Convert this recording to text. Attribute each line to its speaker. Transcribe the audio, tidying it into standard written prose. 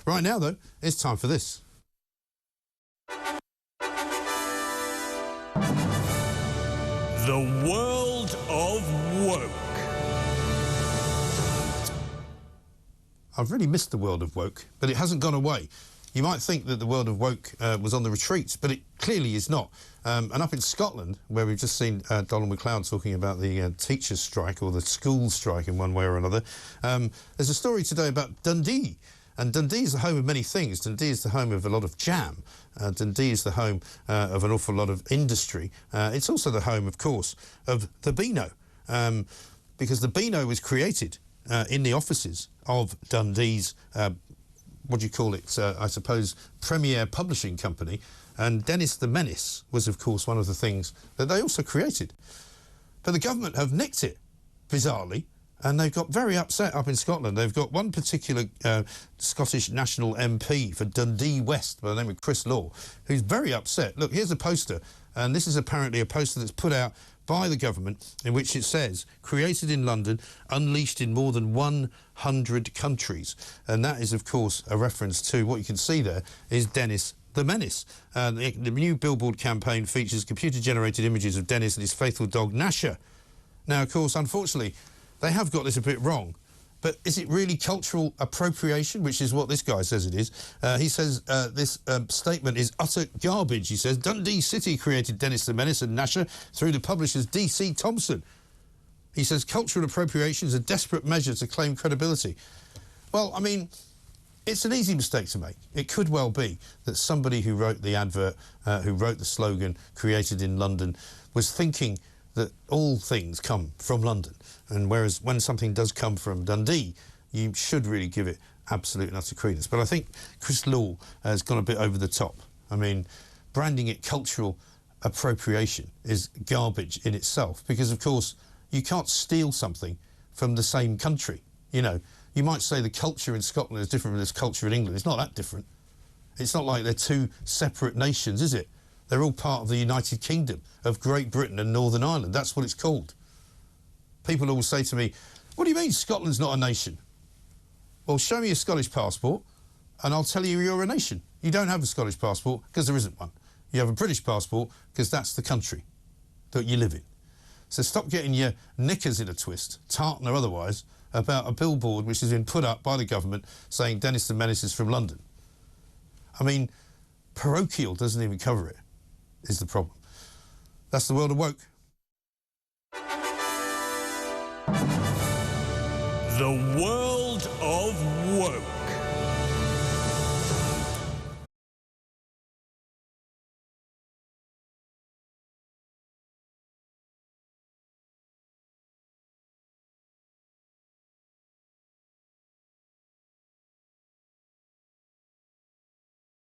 Speaker 1: Right now, though, it's time for this.
Speaker 2: The world of woke.
Speaker 1: I've really missed the world of woke, but it hasn't gone away. You might think that the world of woke was on the retreat, but it clearly is not. And up in Scotland, where we've just seen Donald MacLeod talking about the teachers' strike, or the school strike in one way or another, there's a story today about Dundee. And Dundee is the home of many things. Dundee is the home of a lot of jam. Dundee is the home of an awful lot of industry. It's also the home, of course, of the Beano, because the Beano was created in the offices of Dundee's, what do you call it, I suppose, premier publishing company. And Dennis the Menace was, of course, one of the things that they also created. But the government have nicked it, bizarrely, and they've got very upset up in Scotland. They've got one particular Scottish National MP for Dundee West by the name of Chris Law, who's very upset. Look, here's a poster, and this is apparently a poster that's put out by the government in which it says, created in London, unleashed in more than 100 countries. And that is, of course, a reference to what you can see there is Dennis the Menace. The new billboard campaign features computer-generated images of Dennis and his faithful dog, Gnasher. Now, of course, unfortunately, they have got this a bit wrong. But is it really cultural appropriation, which is what this guy says it is? He says this statement is utter garbage. He says Dundee City created Dennis the Menace and Gnasher through the publishers D.C. Thompson. He says cultural appropriation is a desperate measure to claim credibility. Well, I mean, it's an easy mistake to make. It could well be that somebody who wrote the advert, who wrote the slogan, created in London, was thinking that all things come from London. And whereas when something does come from Dundee, you should really give it absolute and utter credence. But I think Chris Law has gone a bit over the top. I mean, branding it cultural appropriation is garbage in itself because, of course, you can't steal something from the same country. You know, you might say the culture in Scotland is different from this culture in England. It's not that different. It's not like they're two separate nations, is it? They're all part of the United Kingdom of Great Britain and Northern Ireland. That's what it's called. People always say to me, what do you mean Scotland's not a nation? Well, show me a Scottish passport and I'll tell you you're a nation. You don't have a Scottish passport because there isn't one. You have a British passport because that's the country that you live in. So stop getting your knickers in a twist, tartan or otherwise, about a billboard which has been put up by the government saying Dennis the Menace is from London. I mean, parochial doesn't even cover it, is the problem. That's the world of woke.
Speaker 2: The world of woke.